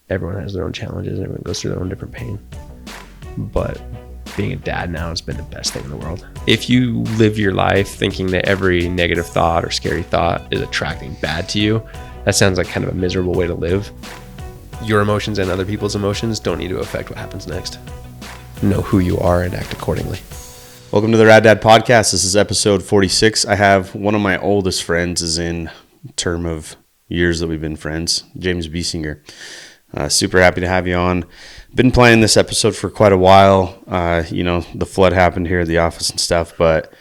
everyone has their own challenges. Everyone goes through their own different pain. But being a dad now has been the best thing in the world. If you live your life thinking that every negative thought or scary thought is attracting bad to you, that sounds like kind of a miserable way to live. Your emotions and other people's emotions don't need to affect what happens next. Know who you are and act accordingly. Welcome to the Rad Dad Podcast. This is episode 46. I have one of my oldest friends is in term of years that we've been friends, James Biesinger. Super happy to have you on. Been planning this episode for quite a while. The flood happened here at the office and stuff, but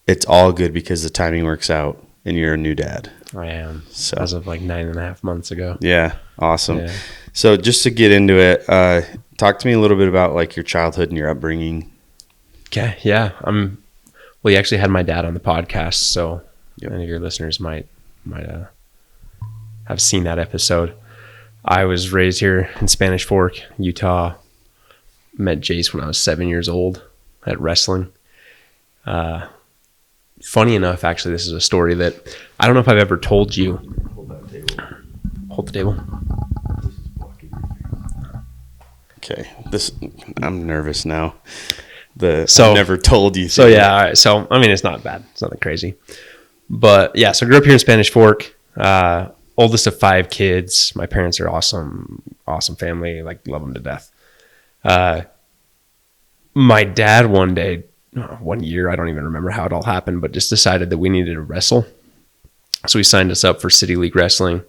it's all good because the timing works out and you're a new dad. I am. So, as of like 9.5 months ago. Yeah. Awesome. Yeah. So just to get into it, talk to me a little bit about like your childhood and your upbringing. Okay. Yeah. Well, you actually had my dad on the podcast, so Yep. Many of your listeners might have seen that episode. I was raised here in Spanish Fork, Utah. Met Jace when I was 7 years old at wrestling. Funny enough, actually, this is a story that I don't know if I've ever told you. Hold the table. Okay. I'm nervous now. I've never told you. So yeah, all right. So I mean, it's not bad. It's nothing crazy. But yeah, so I grew up here in Spanish Fork. Oldest of 5 kids. My parents are awesome family. Like, love them to death. My dad one year, I don't even remember how it all happened, but just decided that we needed to wrestle. So he signed us up for City League Wrestling,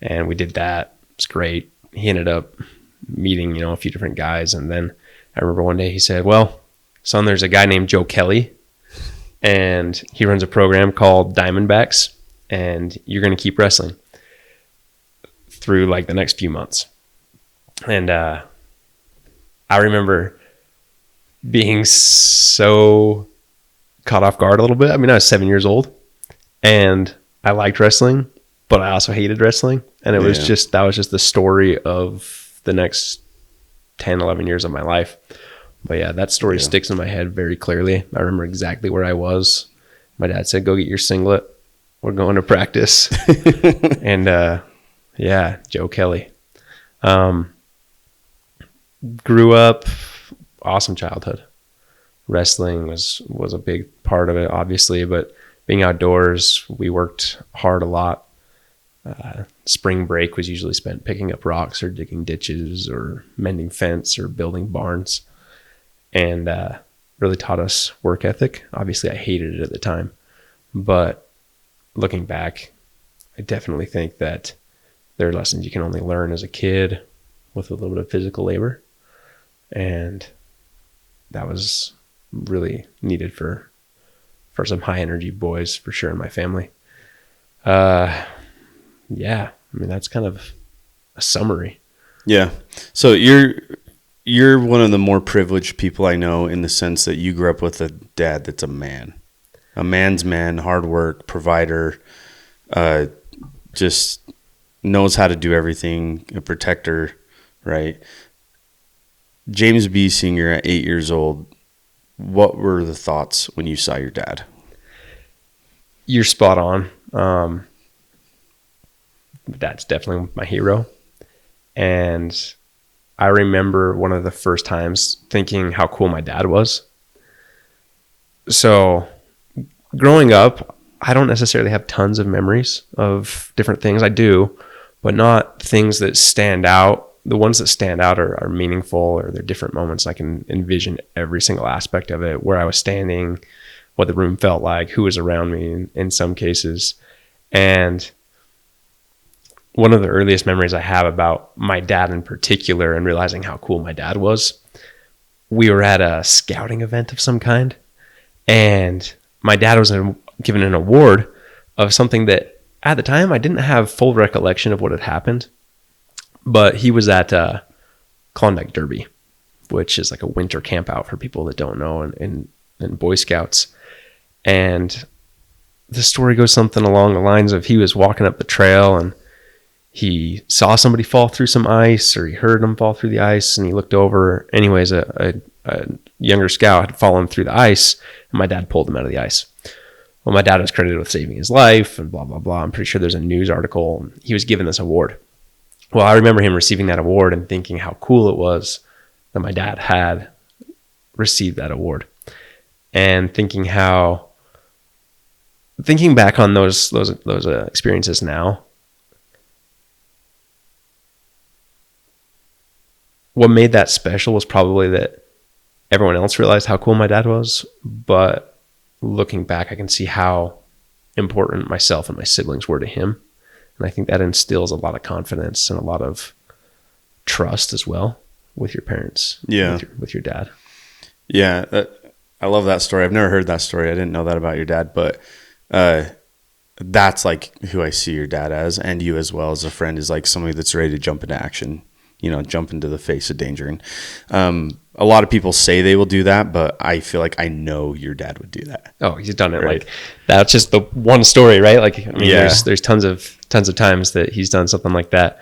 and we did that. It was great. He ended up meeting, a few different guys, and then I remember one day he said, "Well, son, there's a guy named Joe Kelly, and he runs a program called Diamondbacks, and you're going to keep wrestling through like the next few months." And I remember being so caught off guard a little bit. I mean, I was 7 years old and I liked wrestling, but I also hated wrestling. And that was just the story of the next 10, 11 years of my life. But yeah, that story sticks in my head very clearly. I remember exactly where I was. My dad said, "Go get your singlet. We're going to practice." And Joe Kelly. Grew up, awesome childhood. Wrestling was a big part of it, obviously, but being outdoors, we worked hard a lot. Spring break was usually spent picking up rocks or digging ditches or mending fence or building barns, and really taught us work ethic. Obviously, I hated it at the time, but looking back, I definitely think that there are lessons you can only learn as a kid with a little bit of physical labor. And that was really needed for some high energy boys for sure in my family. I mean, that's kind of a summary. Yeah. So you're one of the more privileged people I know in the sense that you grew up with a dad that's a man's man, hard work, provider, just knows how to do everything, a protector, right? James Biesinger at 8 years old, what were the thoughts when you saw your dad? You're spot on. Dad's definitely my hero. And I remember one of the first times thinking how cool my dad was. So growing up, I don't necessarily have tons of memories of different things. I do, but not things that stand out. The ones that stand out are meaningful, or they're different moments. I can envision every single aspect of it, where I was standing, what the room felt like, who was around me in some cases. And one of the earliest memories I have about my dad in particular and realizing how cool my dad was, we were at a scouting event of some kind, and my dad was given an award of something that at the time I didn't have full recollection of what had happened. But he was at Klondike Derby, which is like a winter camp out for people that don't know, in Boy Scouts. And the story goes something along the lines of he was walking up the trail and he saw somebody fall through some ice, or he heard them fall through the ice, and he looked over. Anyways, a younger scout had fallen through the ice, and my dad pulled him out of the ice. Well, my dad was credited with saving his life and blah, blah, blah. I'm pretty sure there's a news article. He was given this award. Well, I remember him receiving that award and thinking how cool it was that my dad had received that award, and thinking back on those experiences now, what made that special was probably that everyone else realized how cool my dad was. But looking back, I can see how important myself and my siblings were to him. And I think that instills a lot of confidence and a lot of trust as well with your parents. Yeah. With your dad. Yeah. I love that story. I've never heard that story. I didn't know that about your dad, but that's like who I see your dad as, and you as well as a friend, is like somebody that's ready to jump into action, jump into the face of danger. And a lot of people say they will do that, but I feel like I know your dad would do that. Oh, he's done it. Right? Like that's just the one story, right? Like, I mean, there's tons of times that he's done something like that,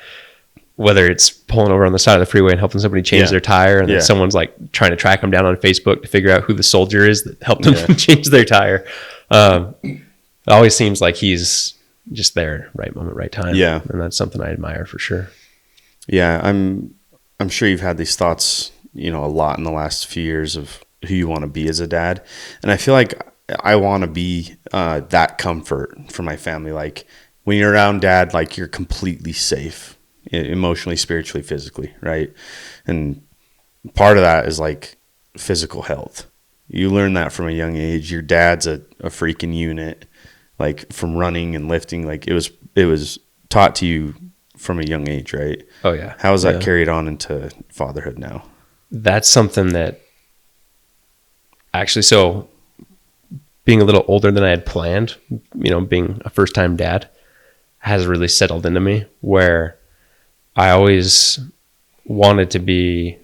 whether it's pulling over on the side of the freeway and helping somebody change their tire, and then someone's like trying to track him down on Facebook to figure out who the soldier is that helped him change their tire. It always seems like he's just there, right moment, right time. Yeah. And that's something I admire for sure. Yeah. I'm sure you've had these thoughts, a lot in the last few years of who you want to be as a dad. And I feel like I want to be that comfort for my family. Like when you're around dad, like you're completely safe emotionally, spiritually, physically. Right. And part of that is like physical health. You learn that from a young age. Your dad's a freaking unit, like from running and lifting. Like it was taught to you from a young age, right? Oh yeah. How is that carried on into fatherhood now? That's something that actually, so being a little older than I had planned, being a first time dad, has really settled into me, where I always wanted to be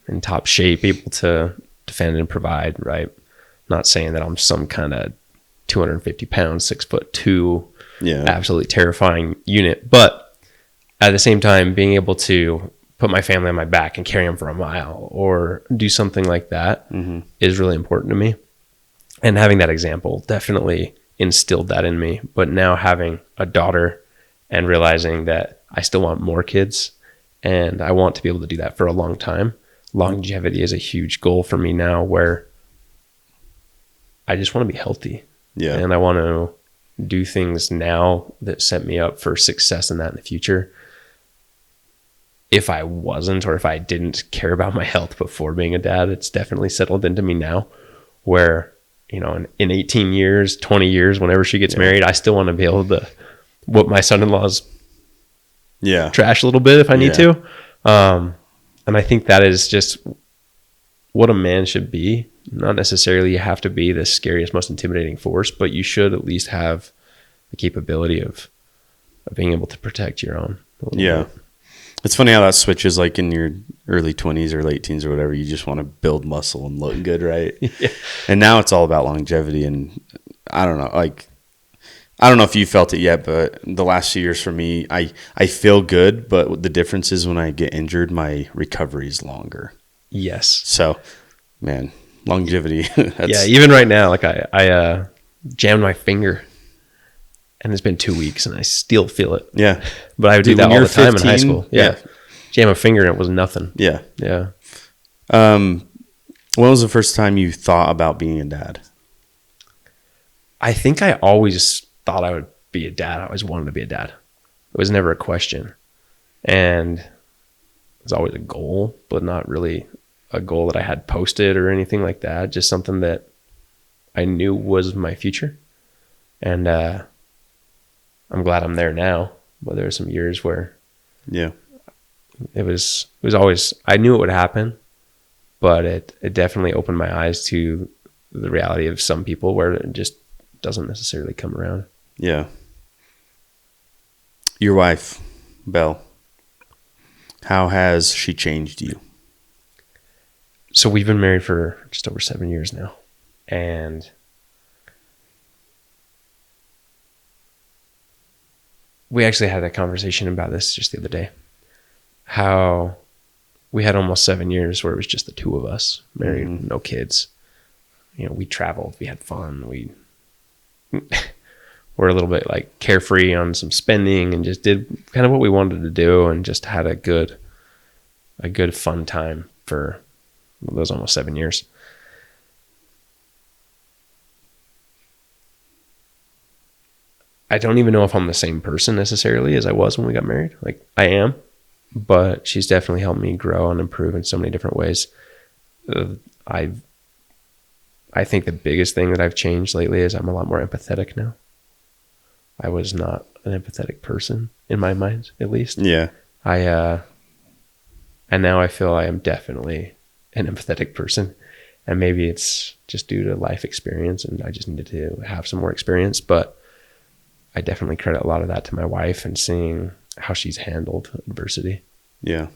in top shape, able to defend and provide, right? Not saying that I'm some kind of 250 pounds, 6'2", absolutely terrifying unit, but at the same time, being able to put my family on my back and carry them for a mile or do something like that is really important to me. And having that example definitely instilled that in me. But now having a daughter and realizing that I still want more kids and I want to be able to do that for a long time. Longevity is a huge goal for me now, where I just want to be healthy. Yeah. And I want to do things now that set me up for success in that in the future. If I wasn't, or if I didn't care about my health before being a dad, it's definitely settled into me now, where, in 18 years, 20 years, whenever she gets married, I still want to be able to whoop my son-in-law's trash a little bit if I need to. And I think that is just what a man should be. Not necessarily you have to be the scariest, most intimidating force, but you should at least have the capability of being able to protect your own. Yeah. It's funny how that switches, like in your early 20s or late teens or whatever. You just want to build muscle and look good, right? Yeah. And now it's all about longevity. And I don't know if you felt it yet, but the last few years for me, I feel good, but the difference is when I get injured, my recovery is longer. Yes. So, man, longevity. Yeah, even right now, like I jammed my finger, and it's been 2 weeks, and I still feel it. Yeah. But I would do that all the time in high school. Yeah. Jam a finger, and it was nothing. Yeah. Yeah. When was the first time you thought about being a dad? I think I always thought I would be a dad. I always wanted to be a dad. It was never a question. And it was always a goal, but not really a goal that I had posted or anything like that. Just something that I knew was my future. And I'm glad I'm there now. But there were some years where it was always, I knew it would happen, but it definitely opened my eyes to the reality of some people where it just doesn't necessarily come around. Yeah. Your wife, Belle, how has she changed you? So we've been married for just over 7 years now. And we actually had a conversation about this just the other day. How we had almost 7 years where it was just the two of us, married, no kids. We traveled, we had fun, we were a little bit like carefree on some spending and just did kind of what we wanted to do and just had a good fun time for those almost 7 years. I don't even know if I'm the same person necessarily as I was when we got married. Like I am, but she's definitely helped me grow and improve in so many different ways. I think the biggest thing that I've changed lately is I'm a lot more empathetic now. I was not an empathetic person in my mind, at least. Yeah. And now I feel I am definitely an empathetic person. And maybe it's just due to life experience and I just needed to have some more experience. But I definitely credit a lot of that to my wife and seeing how she's handled adversity. Yeah.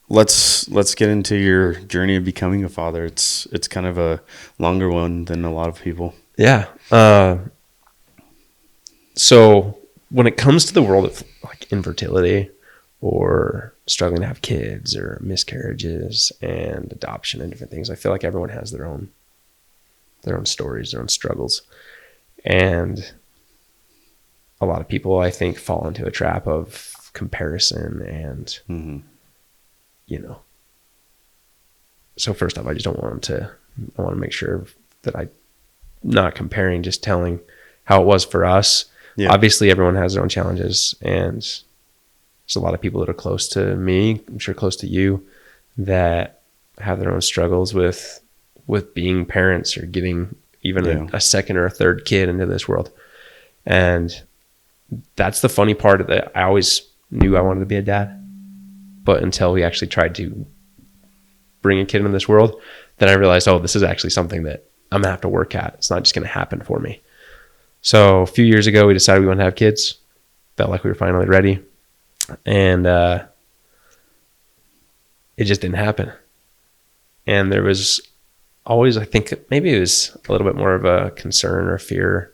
Let's get into your journey of becoming a father. It's kind of a longer one than a lot of people. Yeah. So when it comes to the world of like infertility or struggling to have kids or miscarriages and adoption and different things, I feel like everyone has their own stories, their own struggles. And a lot of people, I think, fall into a trap of comparison and, so first off, I want to make sure that I'm not comparing, just telling how it was for us. Yeah. Obviously, everyone has their own challenges, and there's a lot of people that are close to me, I'm sure close to you, that have their own struggles with being parents or getting even a second or a third kid into this world. And that's the funny part, that I always knew I wanted to be a dad, but until we actually tried to bring a kid into this world, then I realized, this is actually something that I'm gonna have to work at. It's not just gonna happen for me. So a few years ago, we decided we want to have kids. Felt like we were finally ready, and it just didn't happen. And there was always, I think maybe it was a little bit more of a concern or fear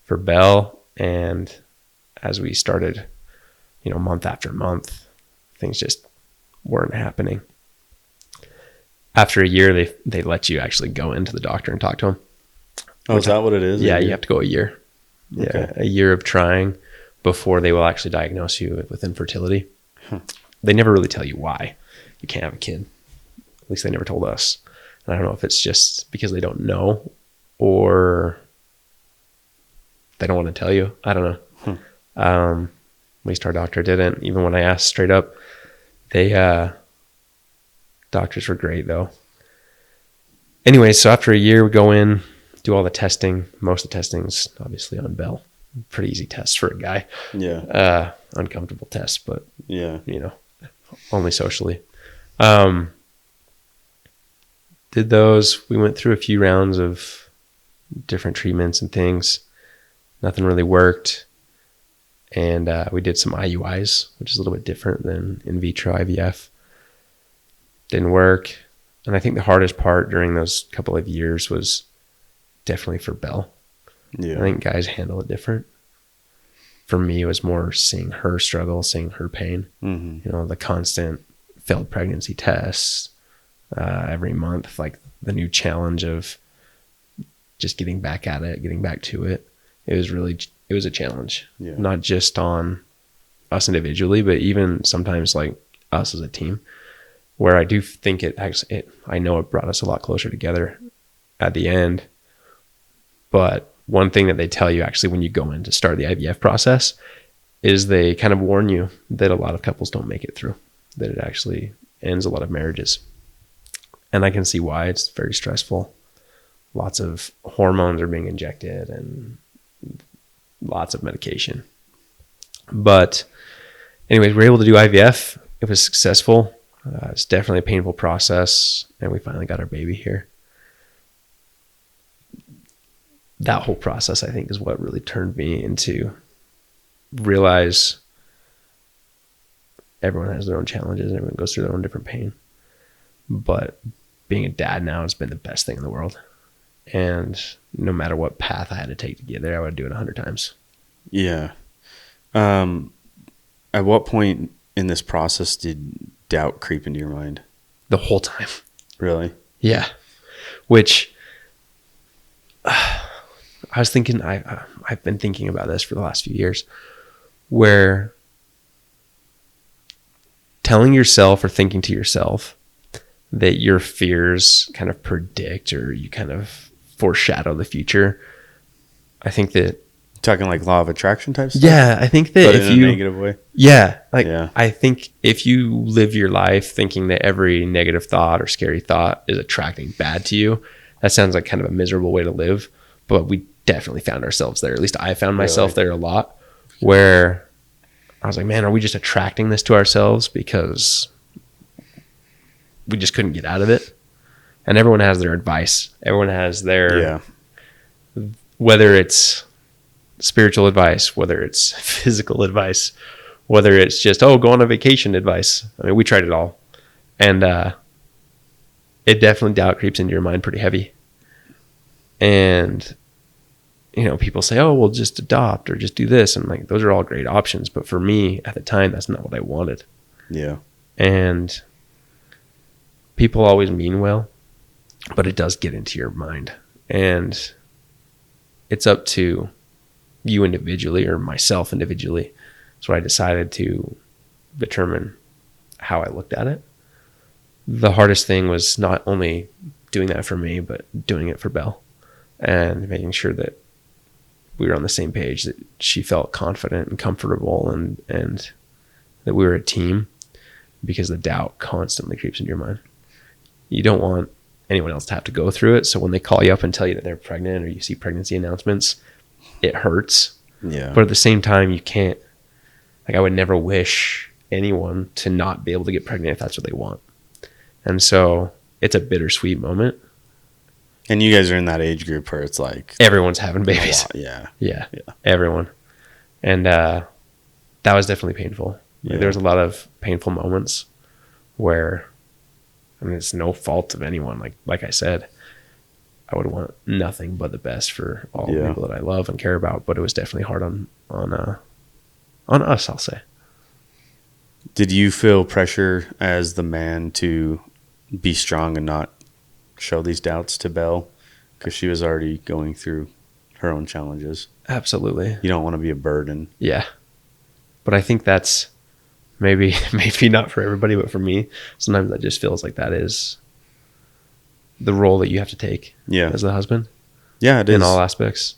for Belle. And as we started, month after month, things just weren't happening. After a year, they let you actually go into the doctor and talk to him. Oh, is that what it is? Yeah, you have to go a year. Yeah, okay. A year of trying before they will actually diagnose you with infertility. They never really tell you why you can't have a kid. At least they never told us. And I don't know if it's just because they don't know or they don't want to tell you. I don't know. At least our doctor didn't. Even when I asked straight up, doctors were great though. Anyway, so after a year, we go in, do all the testing. Most of the testing's obviously on Belle. Pretty easy test for a guy. Yeah. Uncomfortable test, but only socially. Did those. We went through a few rounds of different treatments and things. Nothing really worked. And we did some IUIs, which is a little bit different than in vitro IVF. Didn't work. And I think the hardest part during those couple of years was definitely for Belle. Yeah. I think guys handle it different. For me, it was more seeing her struggle, seeing her pain. Mm-hmm. The constant failed pregnancy tests every month, like the new challenge of just getting back at it, getting back to it. It was a challenge, not just on us individually, but even sometimes like us as a team, where I do think I know it brought us a lot closer together at the end. But one thing that they tell you actually when you go in to start the IVF process is they kind of warn you that a lot of couples don't make it through, that it actually ends a lot of marriages. And I can see why. It's very stressful. Lots of hormones are being injected and lots of medication. But anyways, we were able to do IVF. It was successful. It's definitely a painful process, and we finally got our baby here. That whole process, I think, is what really turned me into realize everyone has their own challenges and everyone goes through their own different pain. But being a dad now has been the best thing in the world. And no matter what path I had to take to get there, I would do it 100 times. Yeah. At what point in this process did doubt creep into your mind? The whole time. Really? Yeah. Which I was thinking, I've been thinking about this for the last few years, where telling yourself or thinking to yourself that your fears kind of predict or you kind of foreshadow the future. I think that Talking like law of attraction type stuff? yeah, I think that But if in you a negative way? yeah, I think if you live your life thinking that every negative thought or scary thought is attracting bad to you, that sounds like kind of a miserable way to live. But we definitely found ourselves there. At least I found myself there a lot, where I was like, man, are we just attracting this to ourselves because we just couldn't get out of it? And everyone has their advice. Everyone has their, whether it's spiritual advice, whether it's physical advice, whether it's just, go on a vacation advice. I mean, we tried it all. And it definitely doubt creeps into your mind pretty heavy. And, people say, well, just adopt or just do this. And like, those are all great options. But for me at the time, that's not what I wanted. Yeah. And people always mean well, but it does get into your mind. And it's up to you individually or myself individually. So I decided to determine how I looked at it. The hardest thing was not only doing that for me, but doing it for Belle and making sure that we were on the same page, that she felt confident and comfortable and that we were a team, because the doubt constantly creeps into your mind. You don't want anyone else to have to go through it. So when they call you up and tell you that they're pregnant or you see pregnancy announcements, it hurts. Yeah. But at the same time, you can't, I would never wish anyone to not be able to get pregnant if that's what they want. And so it's a bittersweet moment. And you guys are in that age group where it's like everyone's having babies. Yeah. Everyone. And that was definitely painful. Like, there was a lot of painful moments where, it's no fault of anyone. Like I said, I would want nothing but the best for all the people that I love and care about. But it was definitely hard on us, I'll say. Did you feel pressure as the man to be strong and not show these doubts to Belle? Because she was already going through her own challenges. Absolutely. You don't want to be a burden. Yeah. But I think that's maybe not for everybody, but for me, sometimes that just feels like that is the role that you have to take as the husband. Yeah, it is. In all aspects.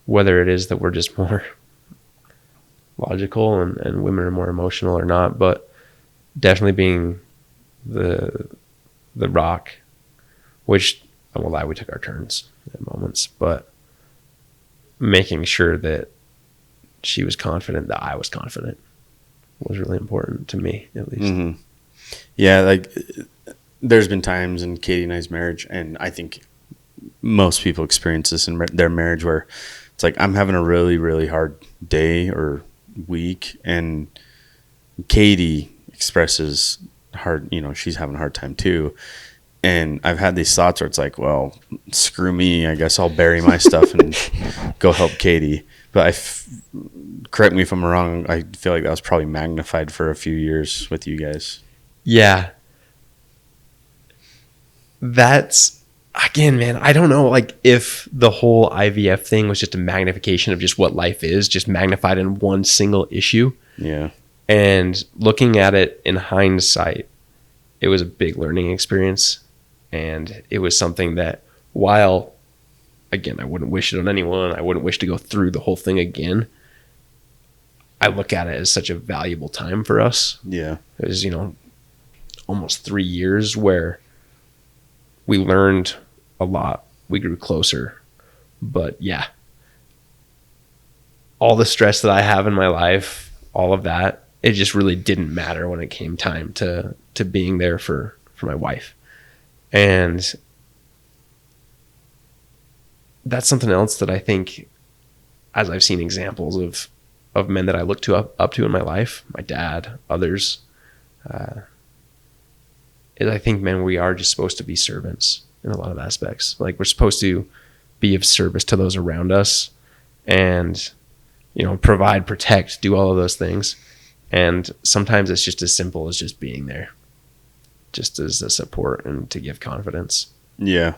Whether it is that we're just more logical and women are more emotional or not, but definitely being the rock, which I won't lie, we took our turns at moments, but making sure that she was confident, that I was confident, was really important to me, at least. Mm-hmm. Yeah, there's been times in Katie and I's marriage, and I think most people experience this in their marriage, where it's like, I'm having a really, really hard day or week, and Katie expresses she's having a hard time too. And I've had these thoughts where it's like, well, screw me, I guess I'll bury my stuff and go help Katie. But correct me if I'm wrong, I feel like that was probably magnified for a few years with you guys. Yeah. That's, again, man, I don't know, if the whole IVF thing was just a magnification of just what life is, just magnified in one single issue. Yeah. And looking at it in hindsight, it was a big learning experience. And it was something that, while, again, I wouldn't wish it on anyone, I wouldn't wish to go through the whole thing again, I look at it as such a valuable time for us. Yeah. It was, almost 3 years where we learned a lot. We grew closer. But yeah, all the stress that I have in my life, all of that, it just really didn't matter when it came time to being there for my wife. And that's something else that I think, as I've seen examples of men that I look up to in my life, my dad, others, is I think, man, we are just supposed to be servants in a lot of aspects. We're supposed to be of service to those around us and, provide, protect, do all of those things. And sometimes it's just as simple as just being there, just as a support and to give confidence. Yeah.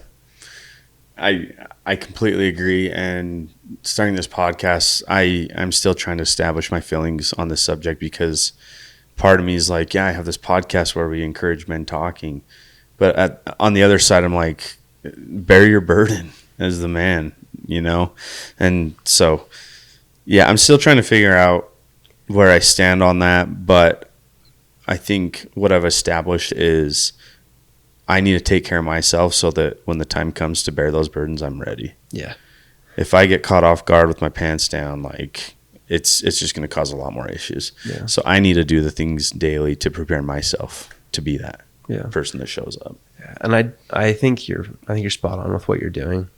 I completely agree. And starting this podcast, I'm still trying to establish my feelings on this subject, because part of me is like, yeah, I have this podcast where we encourage men talking. But on the other side, I'm like, bear your burden as the man, you know? And so, yeah, I'm still trying to figure out where I stand on that. But I think what I've established is I need to take care of myself so that when the time comes to bear those burdens, I'm ready. Yeah. If I get caught off guard with my pants down, like it's just going to cause a lot more issues. Yeah. So I need to do the things daily to prepare myself to be that person that shows up. Yeah. And I think you're spot on with what you're doing.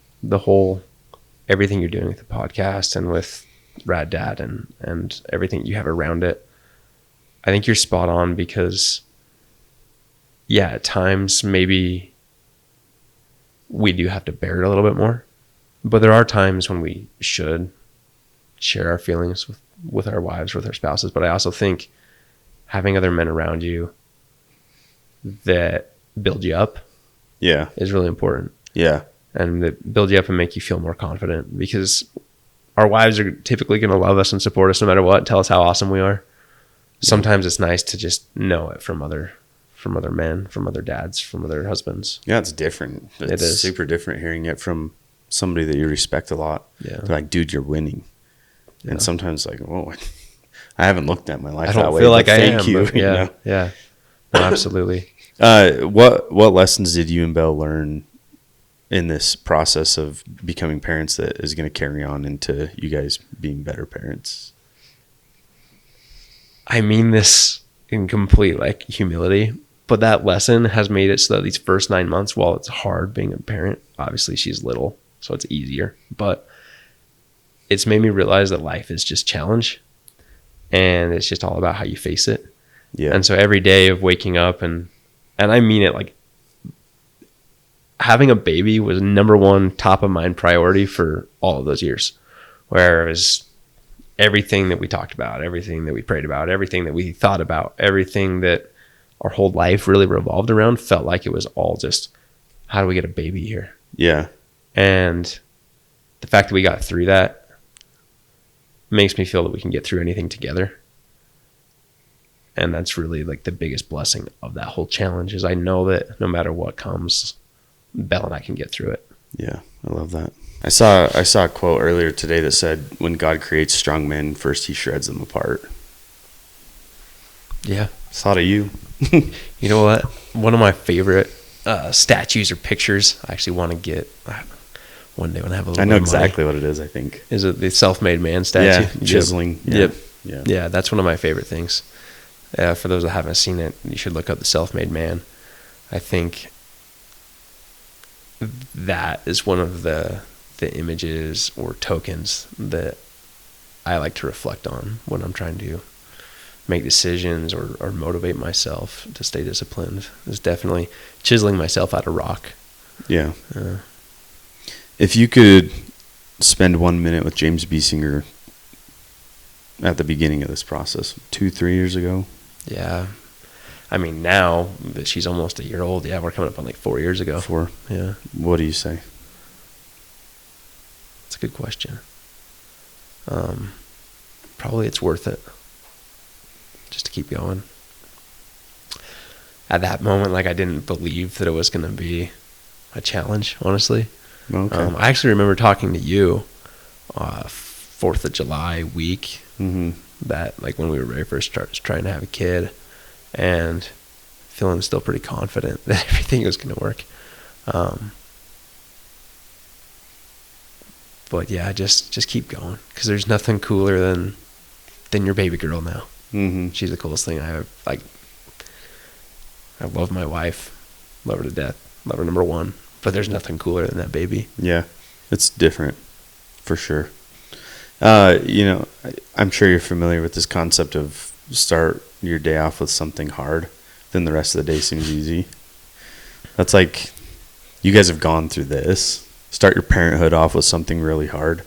Everything you're doing with the podcast and with Rad Dad and everything you have around it. I think you're spot on, because yeah, at times maybe we do have to bear it a little bit more, but there are times when we should share our feelings with our wives, with our spouses. But I also think having other men around you that build you up is really important. Yeah. And that build you up and make you feel more confident, because our wives are typically going to love us and support us no matter what, tell us how awesome we are. Sometimes it's nice to just know it from other men, from other dads, from other husbands. Yeah, it's different. It is super different hearing it from somebody that you respect a lot. Yeah. They're like, dude, you're winning. Yeah. And sometimes like, whoa, I haven't looked at my life I don't that way. feel like I thank am. you. Yeah, you know? Yeah. No, absolutely. What lessons did you and Belle learn in this process of becoming parents that is going to carry on into you guys being better parents? I mean this in complete like humility, but that lesson has made it so that these first 9 months, while it's hard being a parent, obviously she's little, so it's easier, but it's made me realize that life is just challenge, and it's just all about how you face it. Yeah. And so every day of waking up, and I mean it, like having a baby was number one top of mind priority for all of those years, where it was everything that we talked about, everything that we prayed about, everything that we thought about, everything that our whole life really revolved around felt like it was all just, how do we get a baby here? Yeah. And the fact that we got through that makes me feel that we can get through anything together. And that's really like the biggest blessing of that whole challenge, is I know that no matter what comes, Belle and I can get through it. Yeah, I love that. I saw a quote earlier today that said, when God creates strong men, first he shreds them apart. Yeah. Thought of you. You know what? One of my favorite statues or pictures I actually want to get one day when I have a little I know bit of exactly money, what it is, I think. is it the self-made man statue? Yeah, chiseling. Yep. Yeah. Yeah, that's one of my favorite things. For those that haven't seen it, you should look up the self-made man. I think that is one of the images or tokens that I like to reflect on when I'm trying to make decisions or motivate myself to stay disciplined. Is definitely chiseling myself out of rock. Yeah. If you could spend 1 minute with James Biesinger at the beginning of this process, 2-3 years ago. Yeah. I mean, now that she's almost a year old, yeah, we're coming up on like 4 years ago. 4? Yeah. What do you say? That's a good question. Probably it's worth it just to keep going. At that moment, like, I didn't believe that it was going to be a challenge, honestly. Okay. I actually remember talking to you 4th of July week, that like when we were very first trying to have a kid, and feeling still pretty confident that everything was going to work. But yeah, just keep going, because there's nothing cooler than your baby girl now. She's the coolest thing I have. Like, I love my wife, love her to death, love her number one, but there's nothing cooler than that baby. Yeah, it's different for sure. I'm sure you're familiar with this concept of start your day off with something hard, then the rest of the day seems easy. That's like, you guys have gone through this. Start your parenthood off with something really hard.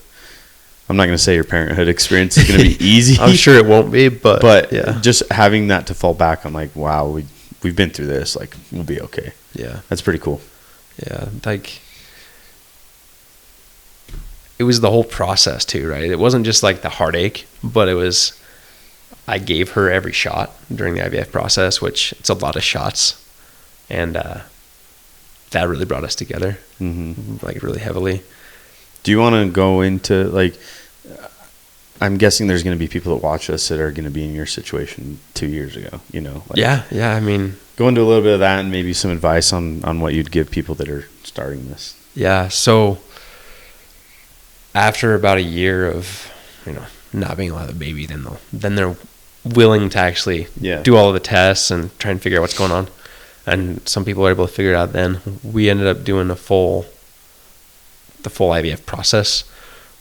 I'm not going to say your parenthood experience is going to be easy. I'm sure it won't be, but yeah, just having that to fall back on, like, wow, we've been through this, like, we'll be okay. Yeah, that's pretty cool. Yeah, like, it was the whole process too, right? It wasn't just like the heartache, but it was, I gave her every shot during the IVF process, which it's a lot of shots. And that really brought us together, like really heavily. Do you want to go into, like, I'm guessing there's going to be people that watch us that are going to be in your situation 2 years ago, you know? Like, Yeah. I mean, go into a little bit of that and maybe some advice on what you'd give people that are starting this. yeah. So after about a year of, not being allowed a baby, then they're willing to actually do all of the tests and try and figure out what's going on. And some people are able to figure it out then. We ended up doing the full IVF process,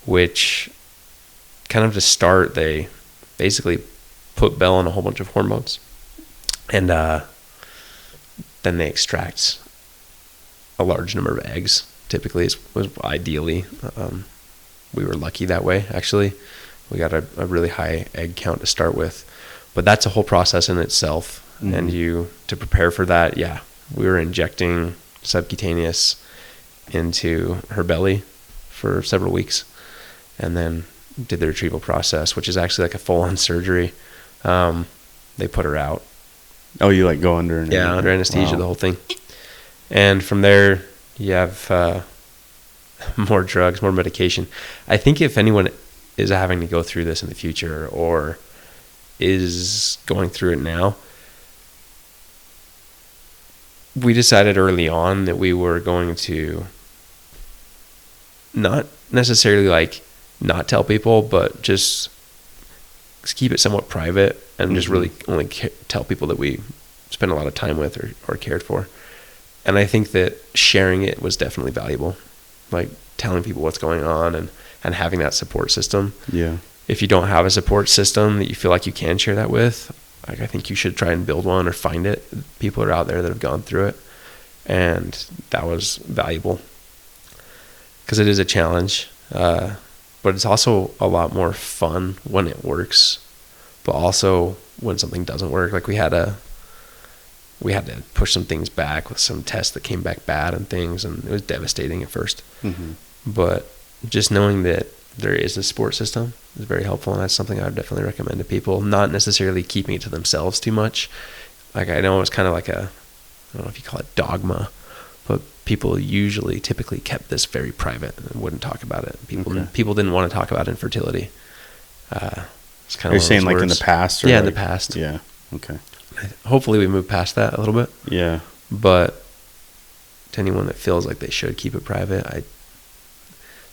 which kind of to start, they basically put Belle on a whole bunch of hormones. And then they extract a large number of eggs, typically, was ideally. We were lucky that way, actually. We got a really high egg count to start with. But that's a whole process in itself. And to prepare for that, we were injecting subcutaneous into her belly for several weeks, and then did the retrieval process, which is actually like a full-on surgery. They put her out. Oh, you like go under? Under anesthesia, the whole thing. And from there, you have more drugs, more medication. I think if anyone is having to go through this in the future or is going through it now, we decided early on that we were going to not necessarily like not tell people, but just keep it somewhat private and just really only tell people that we spend a lot of time with or cared for. And I think that sharing it was definitely valuable, like telling people what's going on and having that support system. Yeah. If you don't have a support system that you feel like you can share that with, like, I think you should try and build one or find it. People are out there that have gone through it, and that was valuable because it is a challenge, but it's also a lot more fun when it works, but also when something doesn't work. Like we had to push some things back with some tests that came back bad and things, and it was devastating at first. But just knowing that there is a support system is very helpful, and that's something I would definitely recommend to people, not necessarily keeping it to themselves too much. Like, I know it's kind of like I don't know if you call it dogma, but people typically kept this very private and wouldn't talk about it. People didn't want to talk about infertility. It's kind of, you're saying like in the past? In the past. Yeah. Okay. Hopefully we move past that a little bit. Yeah. But to anyone that feels like they should keep it private,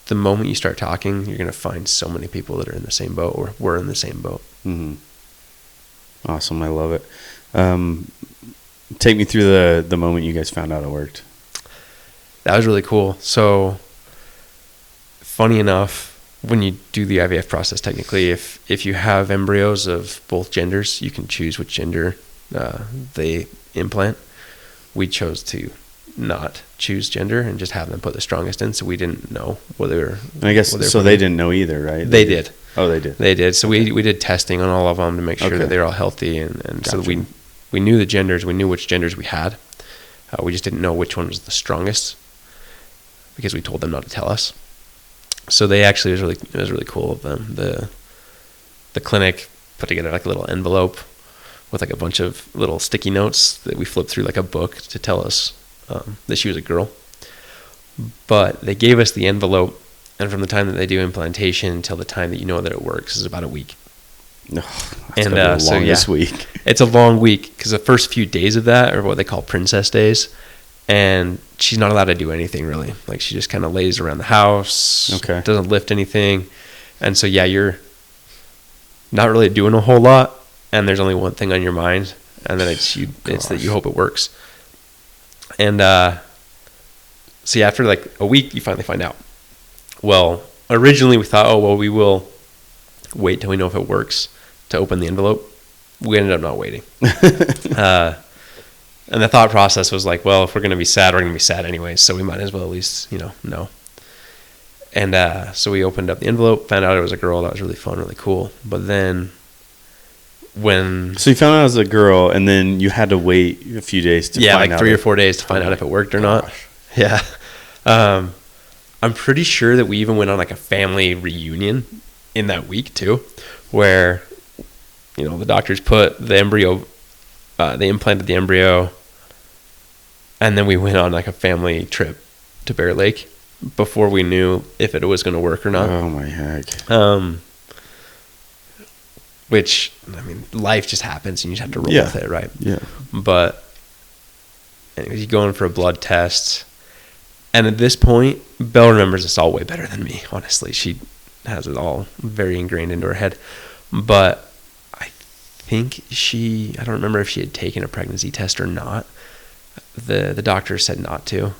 the moment you start talking, you're going to find so many people that are in the same boat or were in the same boat. Awesome. I love it. Take me through the moment you guys found out it worked. That was really cool. So funny enough, when you do the IVF process, technically, if you have embryos of both genders, you can choose which gender they implant. We chose to not choose gender and just have them put the strongest in, so we didn't know whether. I guess so. They didn't know either, right? They did. Oh, they did. They did. So we did testing on all of them to make sure that they were all healthy, and gotcha. So we knew the genders. We knew which genders we had. We just didn't know which one was the strongest because we told them not to tell us. So it was really cool of them. The clinic put together like a little envelope with like a bunch of little sticky notes that we flipped through like a book to tell us that she was a girl. But they gave us the envelope, and from the time that they do implantation until the time that you know that it works is about a week. Week. It's a long week because the first few days of that are what they call princess days, and she's not allowed to do anything really. Like, she just kind of lays around the house, doesn't lift anything, and so you're not really doing a whole lot, and there's only one thing on your mind, and then it's that you hope it works. And so after like a week, you finally find out. Well, originally we thought, we will wait till we know if it works to open the envelope. We ended up not waiting. And the thought process was like, well, if we're going to be sad, we're going to be sad anyways, so we might as well at least, know. And so we opened up the envelope, found out it was a girl. That was really fun, really cool. But then So you found out it was a girl, and then you had to wait a few days to find out. Yeah, like 3 or 4 days to find out if it worked or not. Yeah. I'm pretty sure that we even went on like a family reunion in that week too, where, the doctors put the embryo, they implanted the embryo, and then we went on like a family trip to Bear Lake before we knew if it was going to work or not. Oh my heck. Which, I mean, life just happens and you just have to roll with it, right? Yeah. But anyways, you go in for a blood test. And at this point, Belle remembers this all way better than me, honestly. She has it all very ingrained into her head. But I think I don't remember if she had taken a pregnancy test or not. The doctor said not to,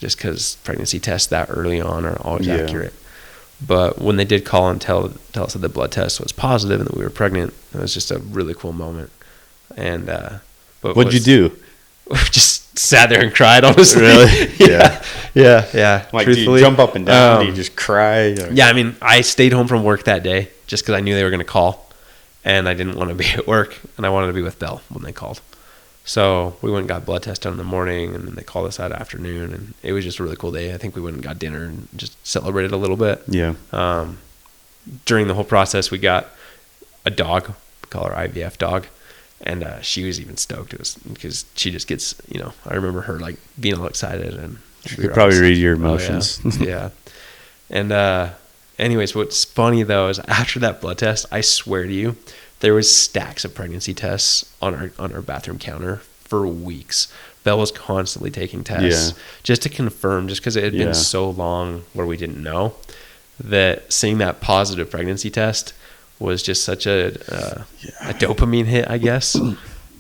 just because pregnancy tests that early on are always accurate. But when they did call and tell us that the blood test was positive and that we were pregnant, it was just a really cool moment. And but what'd you do? Just sat there and cried, honestly. Really? Yeah. Like, do you jump up and down? Do you just cry? Or? Yeah, I mean, I stayed home from work that day just because I knew they were going to call, and I didn't want to be at work, and I wanted to be with Belle when they called. So we went and got blood test done in the morning, and then they called us that afternoon, and it was just a really cool day. I think we went and got dinner and just celebrated a little bit. Yeah. During the whole process, we got a dog, we call her IVF dog, and she was even stoked. It was because she just gets, I remember her like being all excited, and she could probably read your emotions. Oh, yeah. And anyways, what's funny though is after that blood test, I swear to you, there was stacks of pregnancy tests on our bathroom counter for weeks. Belle was constantly taking tests just to confirm, just because it had been so long where we didn't know, that seeing that positive pregnancy test was just such a dopamine hit, I guess.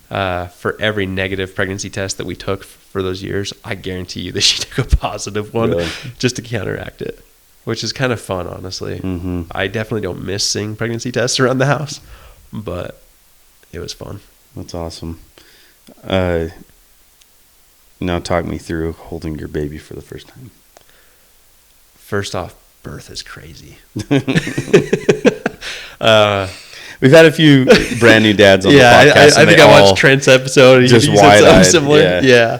For every negative pregnancy test that we took for those years, I guarantee you that she took a positive one just to counteract it, which is kind of fun, honestly. Mm-hmm. I definitely don't miss seeing pregnancy tests around the house, but it was fun. That's awesome. Now talk me through holding your baby for the first time. First off, birth is crazy. We've had a few brand new dads on the podcast. I think I watched Trent's episode. Just wide-eyed. Similar. Yeah.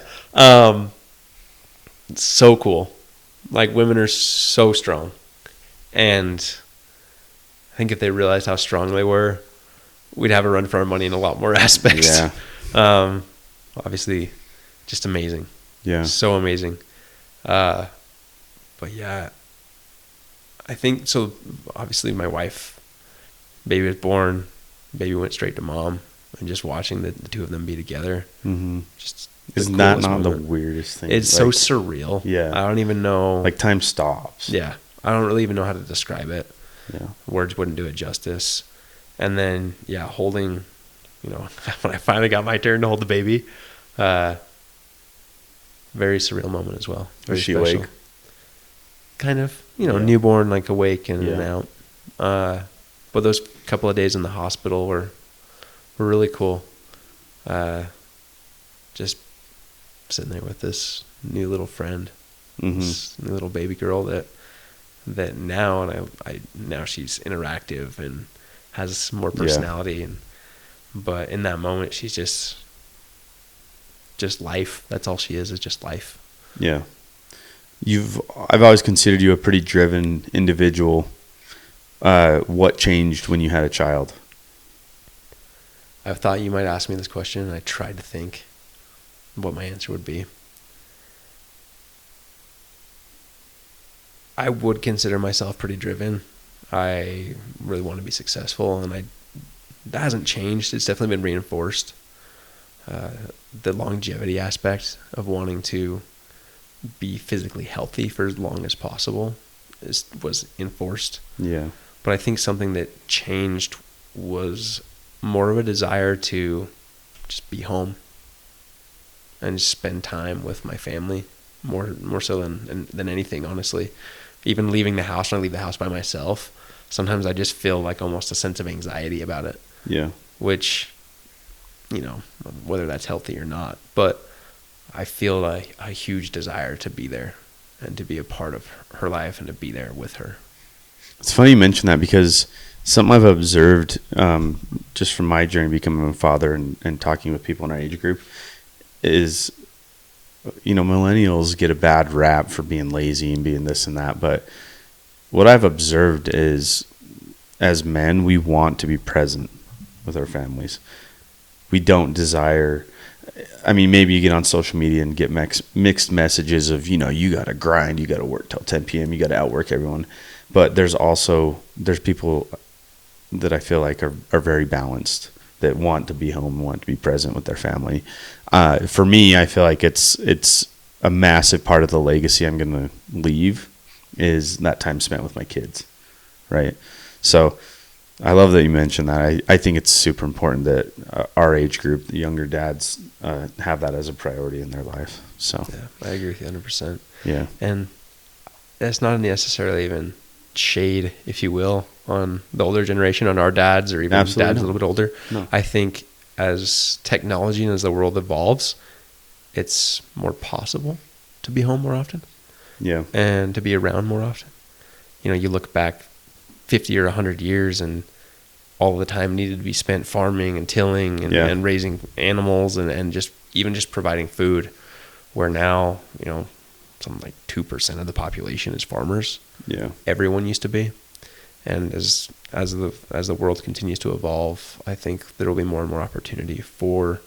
It's so cool. Like, women are so strong. And I think if they realized how strong they were, we'd have a run for our money in a lot more aspects. Yeah. Obviously, just amazing. Yeah. So amazing. But yeah, I think so. Obviously, my wife, baby was born, baby went straight to mom, and just watching the two of them be together. Mm-hmm. Just isn't that not the weirdest thing? It's so surreal. Yeah. I don't even know. Like, time stops. Yeah. I don't really even know how to describe it. Yeah. Words wouldn't do it justice. And then, holding, when I finally got my turn to hold the baby, very surreal moment as well. Very Was she special. awake? Kind of, newborn, like awake and out. But those couple of days in the hospital were really cool. Just sitting there with this new little friend, this new little baby girl that now, and now she's interactive and has more personality, but in that moment she's just life. That's all she is just life. Yeah. I've always considered you a pretty driven individual. What changed when you had a child? I thought you might ask me this question, and I tried to think what my answer would be. I would consider myself pretty driven. I really want to be successful, and that hasn't changed. It's definitely been reinforced. The longevity aspect of wanting to be physically healthy for as long as possible was enforced. Yeah. But I think something that changed was more of a desire to just be home and just spend time with my family more so than anything, honestly. Even leaving the house, when I leave the house by myself, sometimes I just feel like almost a sense of anxiety about it. Yeah. Which, whether that's healthy or not, but I feel a huge desire to be there and to be a part of her life and to be there with her. It's funny you mention that, because something I've observed just from my journey becoming a father and talking with people in our age group is millennials get a bad rap for being lazy and being this and that. But what I've observed is, as men, we want to be present with our families. We don't desire, maybe you get on social media and get mixed messages of, you got to grind, you got to work till 10 p.m., you got to outwork everyone. But there's people that I feel like are very balanced, that want to be home, want to be present with their family. For me, I feel like it's a massive part of the legacy I'm going to leave is that time spent with my kids, right? So I love that you mentioned that. I think it's super important that our age group, the younger dads, have that as a priority in their life. So yeah, I agree with you 100%. Yeah. And it's not necessarily even shade, if you will, on the older generation, on our dads, or even Absolutely dads not. a little bit older. No. I think as technology and as the world evolves, it's more possible to be home more often. Yeah. And to be around more often. You look back 50 or 100 years and all the time needed to be spent farming and tilling and raising animals and just providing food, where now, something like 2% of the population is farmers. Yeah. Everyone used to be. And as the world continues to evolve, I think there will be more and more opportunity for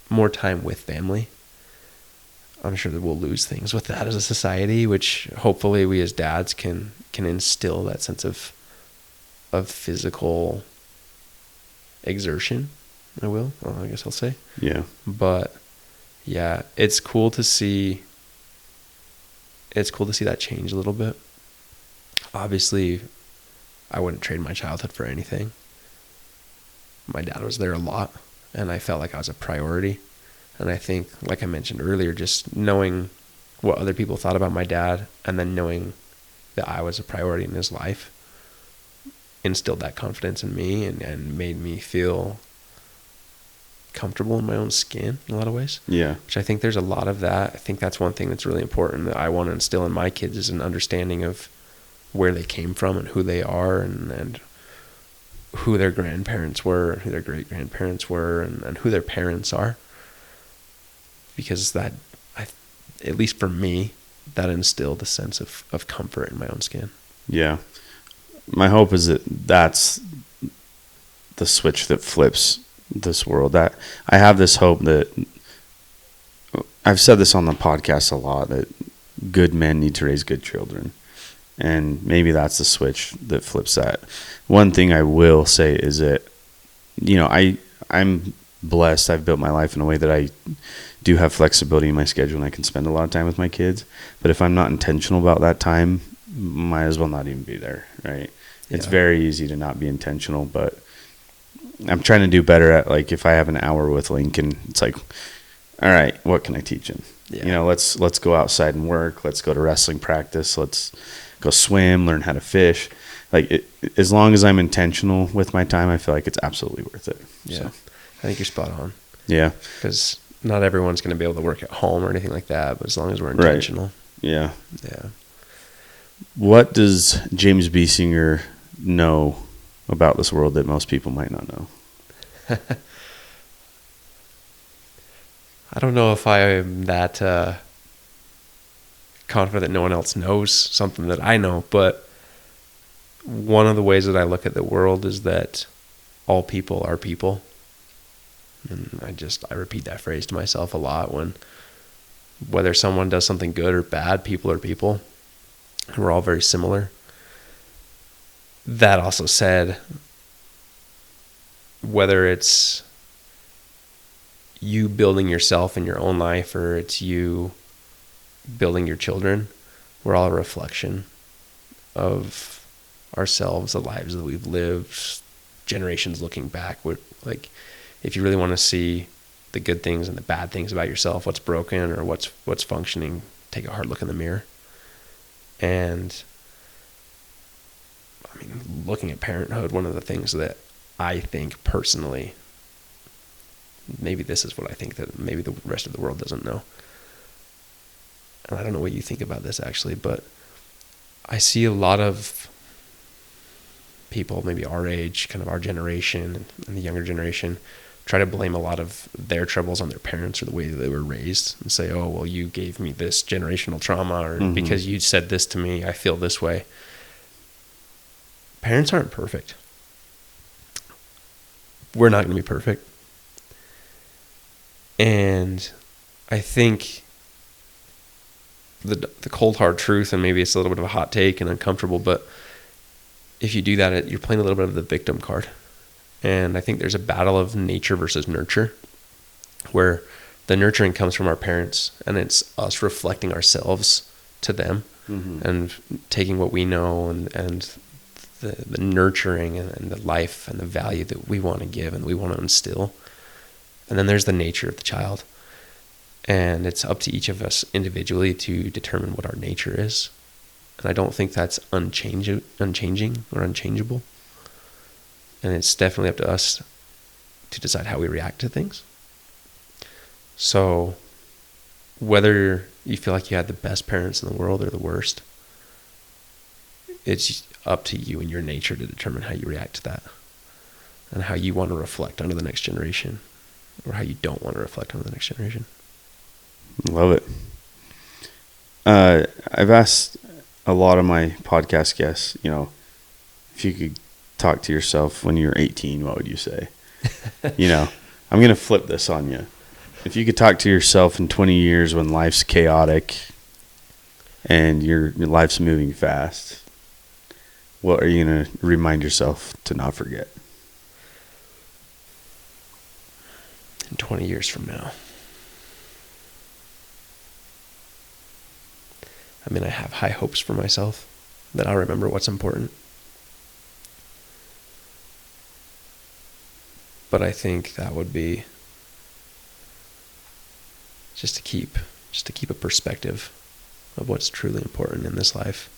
more time with family. I'm sure that we'll lose things with that as a society, which hopefully we as dads can instill that sense of physical exertion. I guess I'll say. Yeah. But yeah, it's cool to see that change a little bit. Obviously, I wouldn't trade my childhood for anything. My dad was there a lot, and I felt like I was a priority. And I think, like I mentioned earlier, just knowing what other people thought about my dad, and then knowing that I was a priority in his life, instilled that confidence in me and made me feel comfortable in my own skin in a lot of ways. Yeah. Which I think there's a lot of that. I think that's one thing that's really important that I want to instill in my kids, is an understanding of where they came from and who they are, and who their grandparents were, and who their great grandparents were, and who their parents are. Because that, at least for me, that instilled a sense of comfort in my own skin. Yeah. My hope is that that's the switch that flips this world. That I have this hope that, I've said this on the podcast a lot, that good men need to raise good children. And maybe that's the switch that flips that. One thing I will say is that, I'm blessed. I've built my life in a way that I do have flexibility in my schedule, and I can spend a lot of time with my kids. But if I'm not intentional about that time, might as well not even be there, right? It's very easy to not be intentional, but I'm trying to do better at, like, if I have an hour with Lincoln, it's like, all right, what can I teach him? Yeah. Let's go outside and work. Let's go to wrestling practice. Let's go swim, learn how to fish. As long as I'm intentional with my time, I feel like it's absolutely worth it. Yeah. So. I think you're spot on. Yeah. Because not everyone's going to be able to work at home or anything like that, but as long as we're intentional. Right. Yeah. Yeah. What does James Biesinger know about this world that most people might not know? I don't know if I am that confident that no one else knows something that I know, but one of the ways that I look at the world is that all people are people. And I repeat that phrase to myself a lot, whether someone does something good or bad, people are people. And we're all very similar. That also said, whether it's you building yourself in your own life or it's you building your children, we're all a reflection of ourselves, the lives that we've lived, generations looking back. If you really want to see the good things and the bad things about yourself, what's broken or what's functioning, take a hard look in the mirror. And looking at parenthood, one of the things that I think personally, maybe this is what I think that maybe the rest of the world doesn't know. And I don't know what you think about this actually, but I see a lot of people, maybe our age, kind of our generation and the younger generation, try to blame a lot of their troubles on their parents or the way that they were raised and say, oh, well, you gave me this generational trauma, or because you said this to me, I feel this way. Parents aren't perfect. We're not going to be perfect. And I think the cold hard truth, and maybe it's a little bit of a hot take and uncomfortable, but if you do that, you're playing a little bit of the victim card. And I think there's a battle of nature versus nurture, where the nurturing comes from our parents, and it's us reflecting ourselves to them and taking what we know and the nurturing and the life and the value that we want to give and we want to instill. And then there's the nature of the child. And it's up to each of us individually to determine what our nature is. And I don't think that's unchanging or unchangeable. And it's definitely up to us to decide how we react to things. So whether you feel like you had the best parents in the world or the worst, it's up to you and your nature to determine how you react to that and how you want to reflect onto the next generation, or how you don't want to reflect onto the next generation. Love it. I've asked a lot of my podcast guests, if you could talk to yourself when you were 18, what would you say? I'm going to flip this on you. If you could talk to yourself in 20 years when life's chaotic and your life's moving fast, what are you going to remind yourself to not forget? In 20 years from now. I mean, I have high hopes for myself that I'll remember what's important. But I think that would be just to keep a perspective of what's truly important in this life.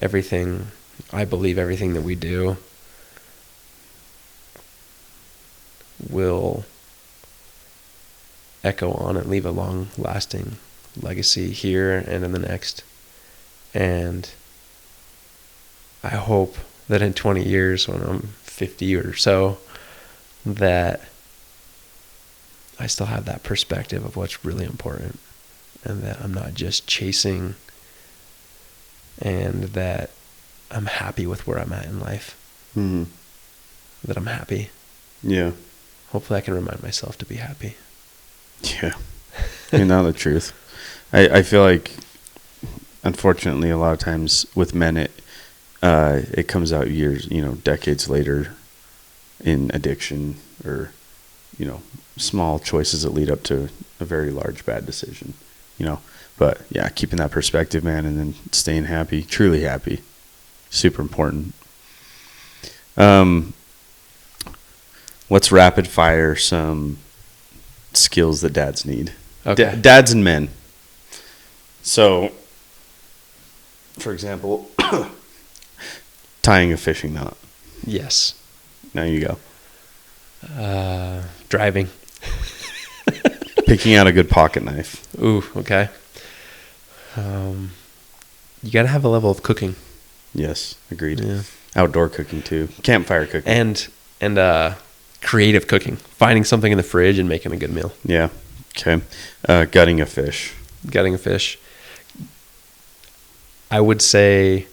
I believe everything that we do will echo on and leave a long-lasting legacy here and in the next. And I hope that in 20 years, when I'm 50 or so, that I still have that perspective of what's really important, and that I'm not just chasing, and that I'm happy with where I'm at in life. That I'm happy. Yeah. Hopefully I can remind myself to be happy. Yeah. The truth. I feel like, unfortunately, a lot of times with men, it comes out years, decades later in addiction or, small choices that lead up to a very large bad decision, But yeah, keeping that perspective, man, and then staying happy, truly happy, super important. Let's rapid fire some skills that dads need. Okay. Dads and men. So, for example, tying a fishing knot. Yes. Now you go. Driving. Picking out a good pocket knife. Ooh, okay. You got to have a level of cooking. Yes, agreed. Yeah. Outdoor cooking too. Campfire cooking. And creative cooking. Finding something in the fridge and making a good meal. Yeah. Okay. Gutting a fish. I would say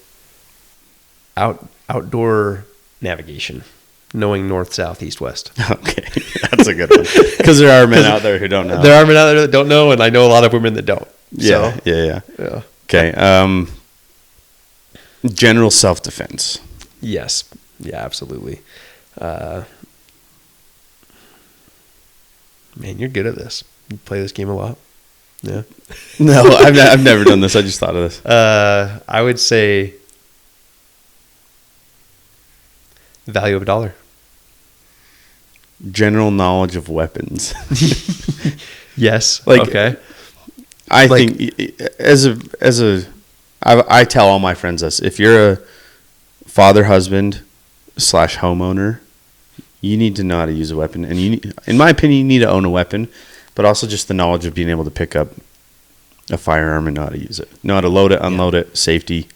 outdoor navigation. Knowing north, south, east, west. Okay. That's a good one. Because there are men out there who don't know. There are men out there that don't know, and I know a lot of women that don't. Yeah. So, Yeah. Okay. General self-defense. Yes. Yeah, absolutely. Man, you're good at this. You play this game a lot. Yeah. No, I've never done this. I just thought of this. I would say value of a dollar. General knowledge of weapons. Yes. Like, okay. I think I tell all my friends this: if you're a father, husband / homeowner, you need to know how to use a weapon, and in my opinion, you need to own a weapon, but also just the knowledge of being able to pick up a firearm and know how to use it, know how to load it, unload it, safety.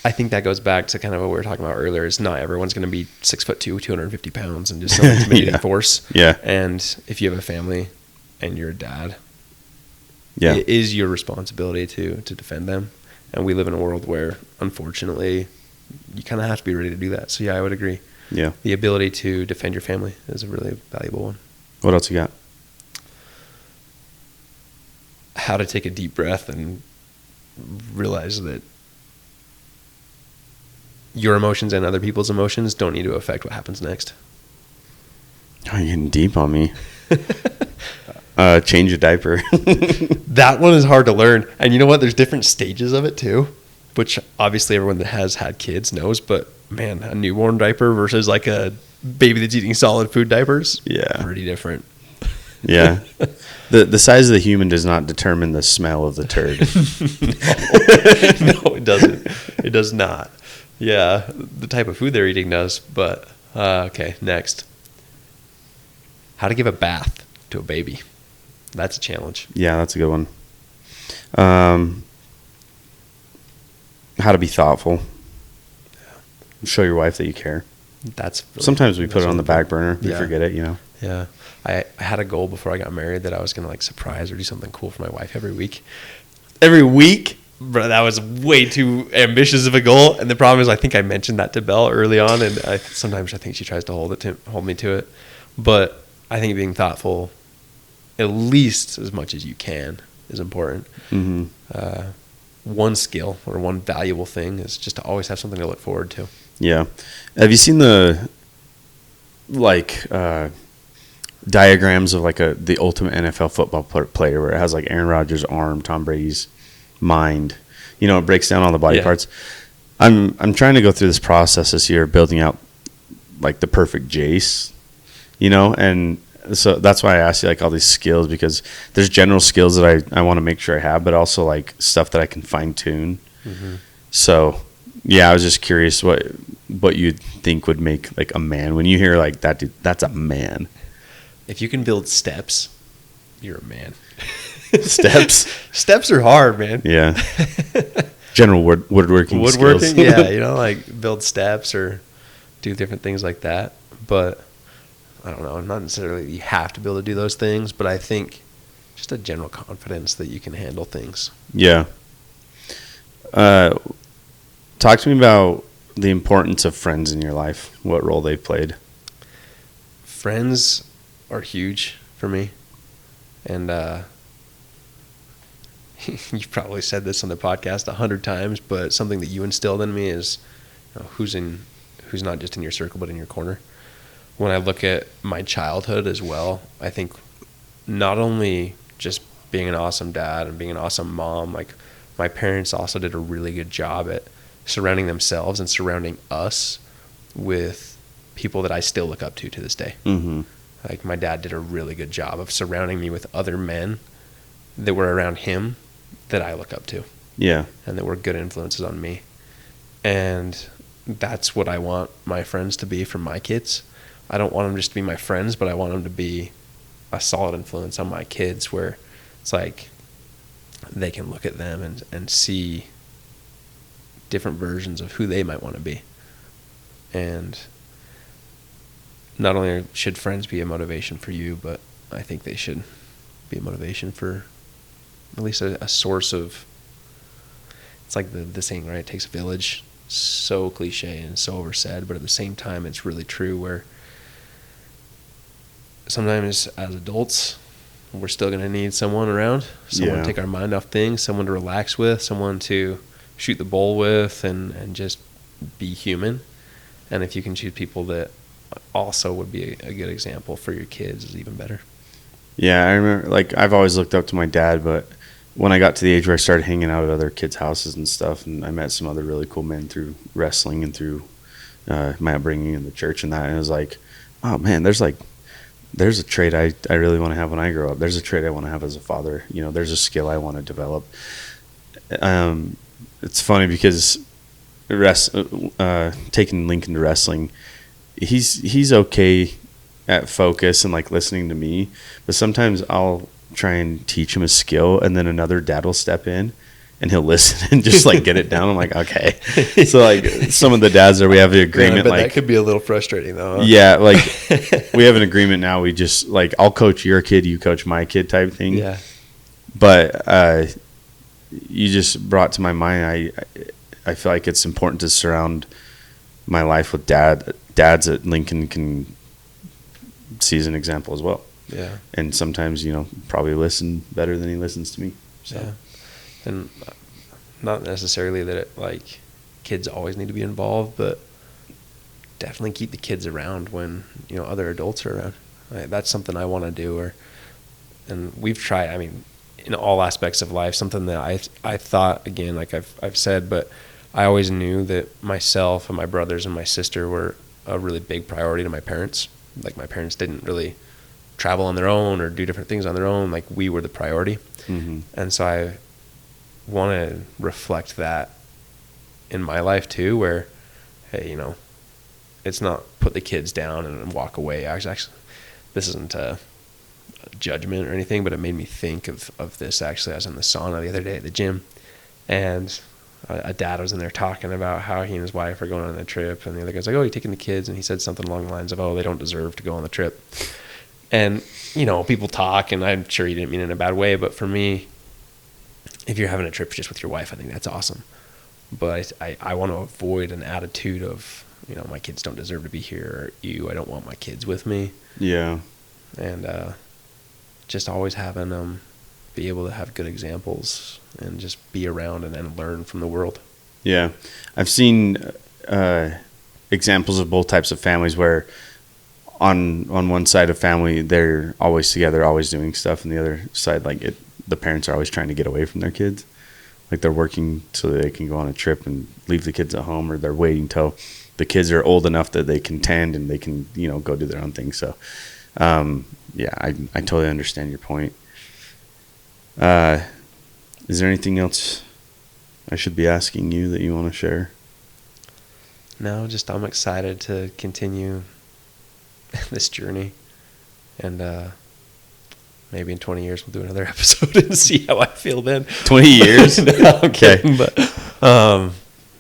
I think that goes back to kind of what we were talking about earlier. Is not everyone's going to be 6'2", 250 pounds, and just so intimidating force. Yeah. And if you have a family and you're a dad, yeah, it is your responsibility to defend them. And we live in a world where, unfortunately, you kind of have to be ready to do that. So yeah, I would agree. Yeah. The ability to defend your family is a really valuable one. What else you got? How to take a deep breath and realize that your emotions and other people's emotions don't need to affect what happens next. Oh, you're getting deep on me. Change a diaper. That one is hard to learn. And you know what? There's different stages of it too, which obviously everyone that has had kids knows. But man, a newborn diaper versus like a baby that's eating solid food diapers, Yeah. pretty different. Yeah. The size of the human does not determine the smell of the turd. No, it doesn't. It does not. Yeah, the type of food they're eating does. But okay, next. How to give a bath to a baby. That's a challenge. Yeah, that's a good one. How to be thoughtful. Show your wife that you care. That's really, sometimes we put it on the back burner. We Yeah. forget it, you know. Yeah. I had a goal before I got married that I was going to like surprise or do something cool for my wife every week. Every week? Bro, that was way too ambitious of a goal. And the problem is I think I mentioned that to Belle early on, and sometimes I think she tries to hold me to it. But I think being thoughtful at least as much as you can is important. Mm-hmm. One skill or one valuable thing is just to always have something to look forward to. Yeah. Have you seen the diagrams of the ultimate NFL football player where it has like Aaron Rodgers' arm, Tom Brady's mind, you know, it breaks down all the body parts. I'm trying to go through this process this year, building out like the perfect Jace, you know, and so that's why I asked you like all these skills, because there's general skills that I want to make sure I have, but also like stuff that I can fine tune. Mm-hmm. So yeah, I was just curious what you'd think would make like a man. When you hear like that, dude, that's a man. If you can build steps, you're a man. Steps are hard, man. Yeah. General woodworking skills. Yeah, you know, like build steps or do different things like that. But I don't know, not necessarily you have to be able to do those things, but I think just a general confidence that you can handle things. Yeah. Talk to me about the importance of friends in your life, what role they've played. Friends are huge for me. And you've probably said this on the podcast 100 times, but something that you instilled in me is, you know, who's not just in your circle but in your corner. When I look at my childhood as well, I think not only just being an awesome dad and being an awesome mom, like my parents also did a really good job at surrounding themselves and surrounding us with people that I still look up to this day. Mm-hmm. Like my dad did a really good job of surrounding me with other men that were around him that I look up to. Yeah. And that were good influences on me. And that's what I want my friends to be for my kids. I don't want them just to be my friends, but I want them to be a solid influence on my kids where it's like they can look at them and see different versions of who they might want to be. And not only should friends be a motivation for you, but I think they should be a motivation for at least a source of, it's like the saying, right? It takes a village. So cliche and so oversaid, but at the same time, it's really true where sometimes as adults, we're still going to need someone around, someone to take our mind off things, someone to relax with, someone to shoot the bull with, and just be human. And if you can choose people that also would be a good example for your kids, is even better. Yeah, I remember, like, I've always looked up to my dad, but when I got to the age where I started hanging out at other kids' houses and stuff, and I met some other really cool men through wrestling and through my upbringing in the church and that, and it was like, oh man, there's a trait I really want to have when I grow up. There's a trait I want to have as a father. You know, there's a skill I want to develop. It's funny because taking Lincoln to wrestling, he's okay at focus and like listening to me, but sometimes I'll try and teach him a skill, and then another dad will step in and he'll listen and just like get it down. I'm like, okay. So like some of the dads there, we have the agreement. But like that could be a little frustrating though. Huh? Yeah, like we have an agreement now. We just like I'll coach your kid, you coach my kid type thing. Yeah. But you just brought to my mind. I feel like it's important to surround my life with dads that Lincoln can see as an example as well. Yeah. And sometimes, probably listen better than he listens to me. So. Yeah. And not necessarily that like kids always need to be involved, but definitely keep the kids around when, other adults are around. That's something I want to do. And we've tried, in all aspects of life, something that I thought, again, like I've said, but I always knew that myself and my brothers and my sister were a really big priority to my parents. Like my parents didn't really travel on their own or do different things on their own. Like we were the priority. Mm-hmm. And so I want to reflect that in my life too, where, hey, it's not put the kids down and walk away. Actually, this isn't a judgment or anything, but it made me think of this. Actually, I was in the sauna the other day at the gym, and a dad was in there talking about how he and his wife are going on a trip, and the other guy's like, oh, you're taking the kids? And he said something along the lines of, oh, they don't deserve to go on the trip. And, people talk, and I'm sure he didn't mean it in a bad way, but for me, if you're having a trip just with your wife, I think that's awesome. But I want to avoid an attitude of, my kids don't deserve to be here, or I don't want my kids with me. Yeah. And just always having them be able to have good examples and just be around and learn from the world. Yeah. I've seen examples of both types of families where on one side of family, they're always together, always doing stuff, and the other side, the parents are always trying to get away from their kids. Like they're working so that they can go on a trip and leave the kids at home, or they're waiting till the kids are old enough that they can tend and they can, go do their own thing. So, yeah, I totally understand your point. Is there anything else I should be asking you that you want to share? No, just I'm excited to continue this journey, and maybe in 20 years we'll do another episode and see how I feel then. 20 years? No, okay. But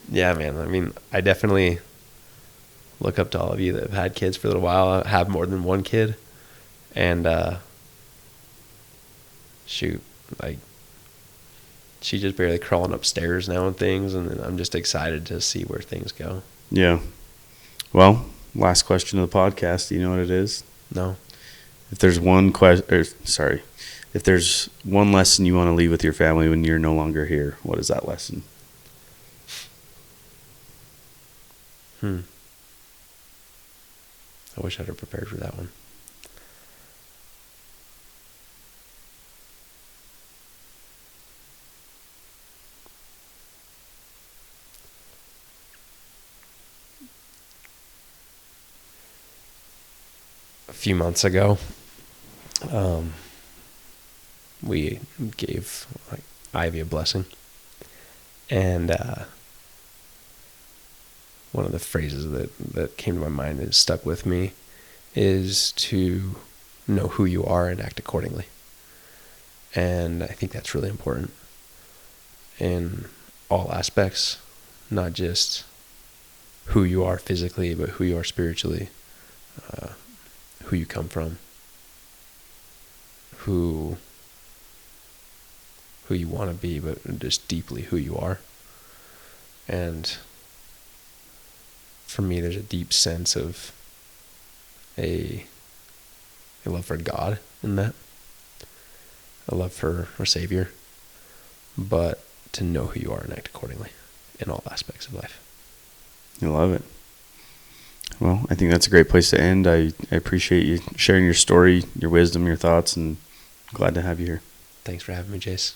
yeah, man, I definitely look up to all of you that have had kids for a little while, have more than one kid, and shoot, like she's just barely crawling upstairs now and things, and I'm just excited to see where things go. Yeah. Well, last question of the podcast. Do you know what it is? No. If there's if there's one lesson you want to leave with your family when you're no longer here, what is that lesson? I wish I'd have prepared for that one. A few months ago, we gave Ivy a blessing, and one of the phrases that came to my mind that stuck with me is to know who you are and act accordingly. And I think that's really important in all aspects, not just who you are physically, but who you are spiritually, who you come from, who you want to be, but just deeply who you are. And for me, there's a deep sense of a love for God in that, a love for our Savior, but to know who you are and act accordingly in all aspects of life. I love it. Well, I think that's a great place to end. I appreciate you sharing your story, your wisdom, your thoughts, and glad to have you here. Thanks for having me, Jace.